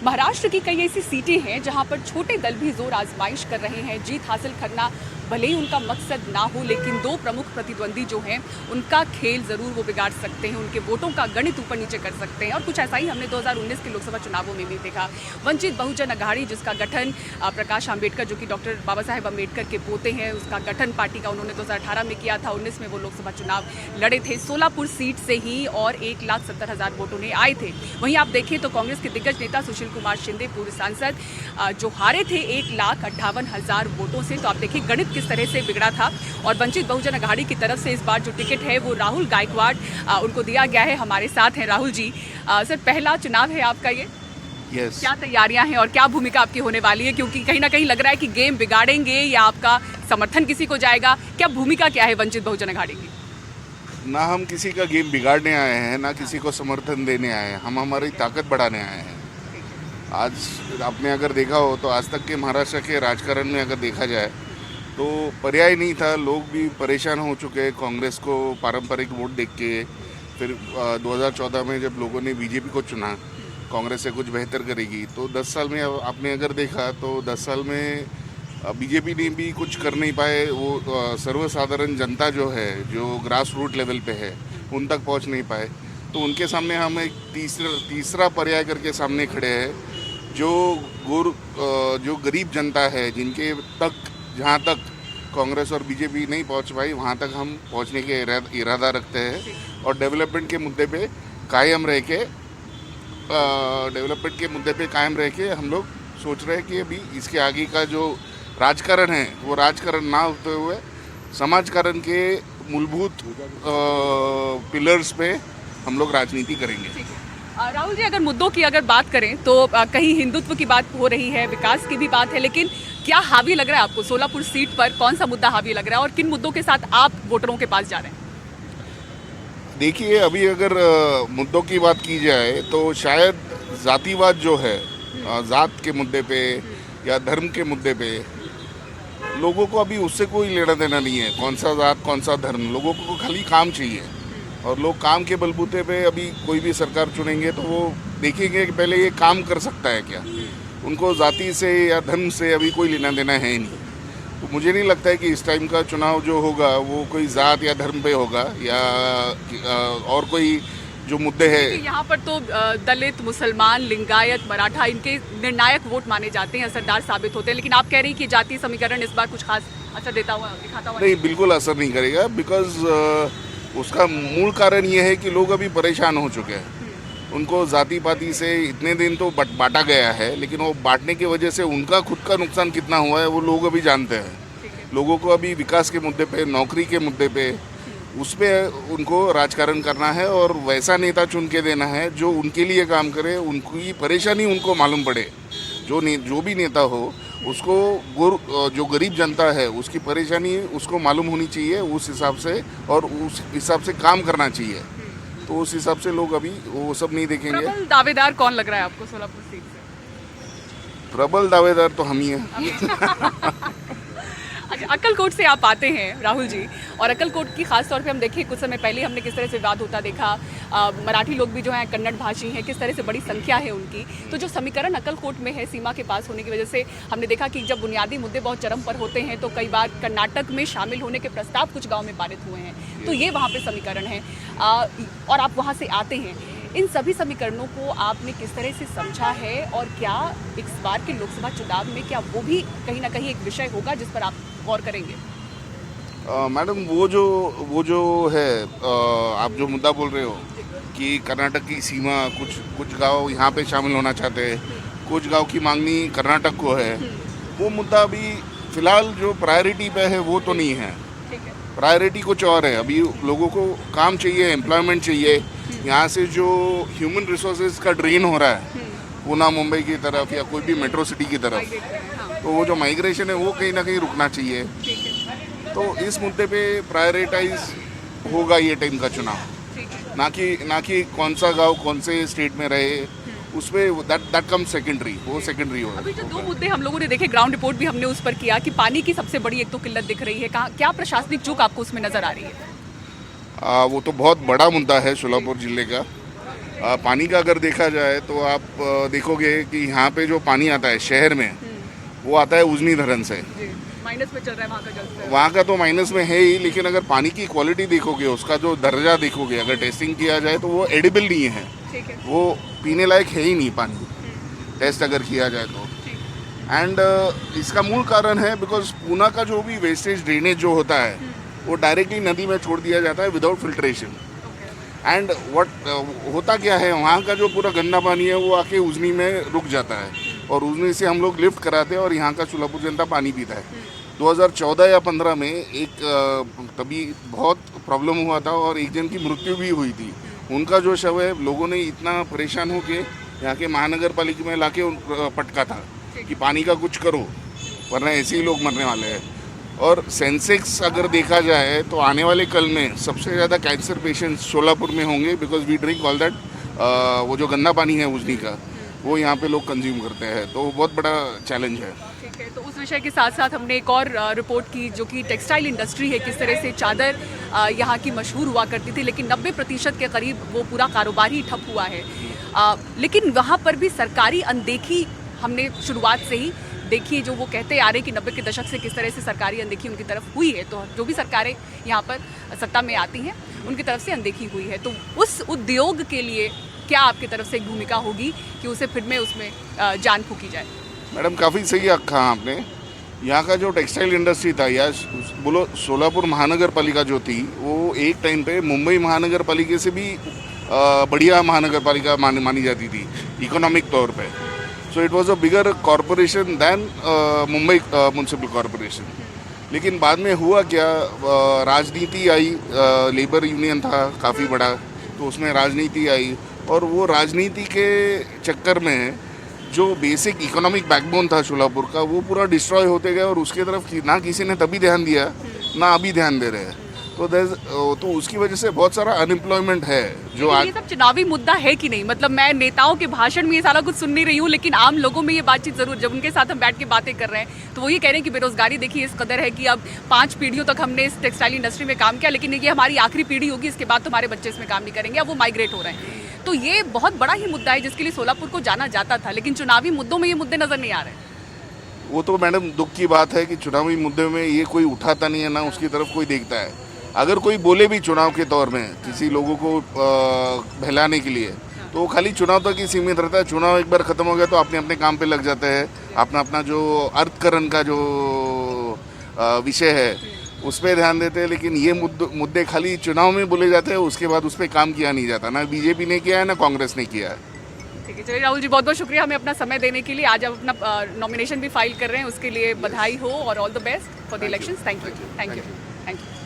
महाराष्ट्र की कई ऐसी सीटें हैं जहां पर छोटे दल भी जोर आजमाइश कर रहे हैं। जीत हासिल करना भले ही उनका मकसद ना हो, लेकिन दो प्रमुख प्रतिद्वंदी जो हैं उनका खेल ज़रूर वो बिगाड़ सकते हैं, उनके वोटों का गणित ऊपर नीचे कर सकते हैं। और कुछ ऐसा ही हमने 2019 के लोकसभा चुनावों में भी देखा। वंचित बहुजन अघाड़ी, जिसका गठन प्रकाश आंबेडकर, जो कि डॉक्टर बाबा साहेब आंबेडकर के पोते हैं, उसका गठन पार्टी का उन्होंने 2018 में किया था। 19 में वो लोकसभा चुनाव लड़े थे, सोलापुर सीट से ही, और 1,70,000 वोट उन्हें आए थे। वहीं आप देखें तो कांग्रेस के दिग्गज नेता सुशील कुमार शिंदे, पूर्व सांसद, जो हारे थे 1,58,000 वोटों से। तो आप देखिए गणित किस तरह से बिगड़ा था। और वंचित बहुजन अघाड़ी की तरफ से इस बार जो टिकट है वो राहुल गायकवाड़ उनको दिया गया है। हमारे साथ हैं राहुल जी। सर, पहला चुनाव है आपका ये। Yes. क्या तैयारियां हैं और क्या भूमिका आपकी होने वाली है? क्योंकि कहीं ना कहीं लग रहा है कि गेम बिगाड़ेंगे या आपका समर्थन किसी को जाएगा। क्या भूमिका क्या है वंचित बहुजन अघाड़ी की? ना हम किसी का गेम बिगाड़ने आए हैं, ना किसी को समर्थन देने आए हैं। हम हमारी ताकत बढ़ाने आए हैं। आज आपने अगर देखा हो तो आज तक के महाराष्ट्र के राजकारण में अगर देखा जाए तो पर्याय नहीं था। लोग भी परेशान हो चुके हैं कांग्रेस को पारंपरिक वोट देख के। फिर 2014 में जब लोगों ने बीजेपी को चुना, कांग्रेस से कुछ बेहतर करेगी, तो 10 साल में आपने अगर देखा तो 10 साल में बीजेपी ने भी कुछ कर नहीं पाए। वो सर्वसाधारण जनता जो है, जो ग्रास रूट लेवल पे है, उन तक पहुंच नहीं पाए। तो उनके सामने हम एक तीसरा पर्याय करके सामने खड़े हैं, जो गरीब जनता है, जिनके तक, जहाँ तक कांग्रेस और बीजेपी नहीं पहुंच पाई, वहाँ तक हम पहुँचने के इरादा रखते हैं। और डेवलपमेंट के मुद्दे पे कायम रह के हम लोग सोच रहे हैं कि अभी इसके आगे का जो राजकारण है वो राजकारण ना होते हुए समाजकारण के मूलभूत पिलर्स पे हम लोग राजनीति करेंगे। राहुल जी, अगर मुद्दों की अगर बात करें तो कहीं हिंदुत्व की बात हो रही है, विकास की भी बात है, लेकिन क्या हावी लग रहा है आपको सोलापुर सीट पर? कौन सा मुद्दा हावी लग रहा है और किन मुद्दों के साथ आप वोटरों के पास जा रहे हैं? देखिए, अभी अगर मुद्दों की बात की जाए तो शायद जातिवाद जो है, जात के मुद्दे पे या धर्म के मुद्दे पे, लोगों को अभी उससे कोई लेना देना नहीं है। कौन सा जात, कौन सा धर्म, लोगों को खाली काम चाहिए। और लोग काम के बलबूते पे अभी कोई भी सरकार चुनेंगे तो वो देखेंगे कि पहले ये काम कर सकता है क्या। उनको जाति से या धर्म से अभी कोई लेना देना है ही नहीं। तो मुझे नहीं लगता है कि इस टाइम का चुनाव जो होगा वो कोई जात या धर्म पे होगा या और कोई जो मुद्दे हैं। यहाँ पर तो दलित, मुसलमान, लिंगायत, मराठा, इनके निर्णायक वोट माने जाते हैं, असरदार साबित होते हैं। लेकिन आप कह रही हैं कि जातीय समीकरण इस बार कुछ खास असर दिखाता हुआ नहीं, बिल्कुल असर नहीं करेगा। बिकॉज उसका मूल कारण ये है कि लोग अभी परेशान हो चुके हैं। उनको जाति पाति से इतने दिन तो बांटा गया है, लेकिन वो बांटने की वजह से उनका खुद का नुकसान कितना हुआ है वो लोग अभी जानते हैं। लोगों को अभी विकास के मुद्दे पे, नौकरी के मुद्दे पे, उस पर उनको राजकारण करना है और वैसा नेता चुन के देना है जो उनके लिए काम करे, उनकी परेशानी उनको मालूम पड़े। जो भी नेता हो, उसको जो गरीब जनता है उसकी परेशानी उसको मालूम होनी चाहिए उस हिसाब से, और उस हिसाब से काम करना चाहिए। तो उस हिसाब से लोग अभी वो सब नहीं देखेंगे। प्रबल दावेदार कौन लग रहा है आपको सोलापुर सीट से? प्रबल दावेदार तो हम ही हैं। अच्छा, अक्कलकोट से आप आते हैं राहुल जी, और अक्कलकोट की खास तौर पे हम देखें कुछ समय पहले हमने किस तरह से विवाद होता देखा। मराठी लोग भी जो हैं कन्नड़ भाषी हैं, किस तरह से बड़ी संख्या है उनकी। तो जो समीकरण अक्कलकोट में है, सीमा के पास होने की वजह से हमने देखा कि जब बुनियादी मुद्दे बहुत चरम पर होते हैं तो कई बार कर्नाटक में शामिल होने के प्रस्ताव कुछ गाँव में पारित हुए हैं। तो ये वहाँ पर समीकरण है, और आप वहाँ से आते हैं। इन सभी समीकरणों को आपने किस तरह से समझा है, और क्या इस बार के लोकसभा चुनाव में क्या वो भी कहीं ना कहीं एक विषय होगा जिस पर आप गौर करेंगे? मैडम, वो जो है, आप जो मुद्दा बोल रहे हो कि कर्नाटक की सीमा, कुछ गांव यहाँ पे शामिल होना चाहते हैं, कुछ गांव की मांगनी कर्नाटक को है, वो मुद्दा अभी फिलहाल जो प्रायोरिटी पे है वो तो नहीं है। प्रायोरिटी कुछ और है। अभी लोगों को काम चाहिए, एम्प्लॉयमेंट चाहिए। यहाँ से जो ह्यूमन रिसोर्सेज का ड्रेन हो रहा है पूना, मुंबई की तरफ या कोई भी मेट्रो सिटी की तरफ, तो वो जो माइग्रेशन है वो कहीं ना कहीं रुकना चाहिए। तो इस मुद्दे पे प्रायोरिटाइज होगा ये टाइम का चुनाव, ना कि कौन सा गांव कौन से स्टेट में रहे, उसमें दैट कम सेकेंडरी, वो सेकेंडरी होगा। अभी जो दो मुद्दे हम लोगों ने देखे, ग्राउंड रिपोर्ट भी हमने उस पर किया कि पानी की सबसे बड़ी एक तो किल्लत दिख रही है। क्या प्रशासनिक चूक आपको उसमें नजर आ रही है? वो तो बहुत बड़ा मुद्दा है सोलापुर जिले का। पानी का अगर देखा जाए तो आप देखोगे कि यहाँ पे जो पानी आता है शहर में वो आता है उजनी धरन से। जी, माइनस में चल रहा है वहाँ का जल स्तर। वहाँ का तो माइनस में है ही, लेकिन अगर पानी की क्वालिटी देखोगे, उसका जो दर्जा देखोगे, अगर टेस्टिंग किया जाए तो वो एडिबल नहीं है, ठीक है। वो पीने लायक है ही नहीं पानी, टेस्ट अगर किया जाए तो। एंड इसका मूल कारण है बिकॉज पूना का जो भी वेस्टेज ड्रेनेज जो होता है वो डायरेक्टली नदी में छोड़ दिया जाता है विदाउट फिल्ट्रेशन। एंड व्हाट होता क्या है, वहाँ का जो पूरा गंदा पानी है वो आके उजनी में रुक जाता है और उजनी से हम लोग लिफ्ट कराते हैं और यहाँ का सोलापुर जनता पानी पीता है। 2014 या 15 में एक तभी बहुत प्रॉब्लम हुआ था और एक जन की मृत्यु भी हुई थी। उनका जो शव है लोगों ने इतना परेशान होके यहाँ के महानगर पालिका में लाके पटका था कि पानी का कुछ करो वरना ऐसे ही लोग मरने वाले हैं। और सेंसेक्स अगर देखा जाए तो आने वाले कल में सबसे ज़्यादा कैंसर पेशेंट्स सोलापुर में होंगे because we drink all that, वो जो गंदा पानी है उजनी का वो यहाँ पे लोग कंज्यूम करते हैं, तो बहुत बड़ा चैलेंज है। ठीक है, तो उस विषय के साथ साथ हमने एक और रिपोर्ट की जो कि टेक्सटाइल इंडस्ट्री है, किस तरह से चादर यहाँ की मशहूर हुआ करती थी लेकिन 90% के करीब वो पूरा कारोबार ही ठप हुआ है। लेकिन वहाँ पर भी सरकारी अनदेखी हमने शुरुआत से ही देखी, जो वो कहते आ रहे कि 90 के दशक से किस तरह से सरकारी अनदेखी उनकी तरफ हुई है। तो जो भी सरकारें यहाँ पर सत्ता में आती हैं उनकी तरफ से अनदेखी हुई है, तो उस उद्योग के लिए क्या आपकी तरफ से एक भूमिका होगी कि उसे फिर में उसमें जान फूकी जाए? मैडम काफ़ी सही कहा आपने। यहाँ का जो टेक्सटाइल इंडस्ट्री था या बोलो सोलापुर महानगर पालिका जो थी वो एक टाइम पे मुंबई महानगर पालिका से भी बढ़िया महानगर पालिका मानी जाती थी इकोनॉमिक तौर पे। So it was a bigger corporation than Mumbai municipal corporation. लेकिन बाद में हुआ क्या, राजनीति आई, लेबर यूनियन था काफ़ी बड़ा, तो उसमें राजनीति आई और वो राजनीति के चक्कर में जो बेसिक इकोनॉमिक बैकबोन था सोलापुर का वो पूरा डिस्ट्रॉय होते गया और उसके तरफ ना किसी ने तभी ध्यान दिया ना अभी ध्यान दे रहे हैं। तो उसकी वजह से बहुत सारा अनएम्प्लॉयमेंट है जो आज। ये सब चुनावी मुद्दा है कि नहीं? मतलब मैं नेताओं के भाषण में ये सारा कुछ सुन नहीं रही हूँ, लेकिन आम लोगों में ये बातचीत जरूर, जब उनके साथ हम बैठ के बातें कर रहे हैं तो वो ये कह रहे हैं कि बेरोजगारी देखिए इस कदर है कि अब 5 पीढ़ियों तक हमने इस टेक्सटाइल इंडस्ट्री में काम किया लेकिन ये हमारी आखिरी पीढ़ी होगी, इसके बाद तो हमारे बच्चे इसमें काम नहीं करेंगे, अब वो माइग्रेट हो रहे हैं। तो ये बहुत बड़ा ही मुद्दा है जिसके लिए सोलापुर को जाना जाता था, लेकिन चुनावी मुद्दों में ये मुद्दे नजर नहीं आ रहे। वो तो मैडम दुख की बात है कि चुनावी मुद्दे में ये कोई उठाता नहीं है ना उसकी तरफ कोई देखता है। अगर कोई बोले भी चुनाव के तौर में किसी लोगों को बहलाने के लिए तो वो खाली चुनाव तक ही सीमित रहता है। चुनाव एक बार ख़त्म हो गया तो अपने अपने काम पे लग जाते हैं, अपना अपना जो अर्थकरण का जो विषय है उस पर ध्यान देते हैं। लेकिन ये मुद्दे खाली चुनाव में बोले जाते हैं, उसके बाद उस पर काम किया नहीं जाता, ना बीजेपी ने किया है ना कांग्रेस ने किया है। ठीक है, चलिए राहुल जी, बहुत बहुत शुक्रिया हमें अपना समय देने के लिए। आज आप अपना नॉमिनेशन भी फाइल कर रहे हैं, उसके लिए बधाई हो और all the best for the elections. Thank you.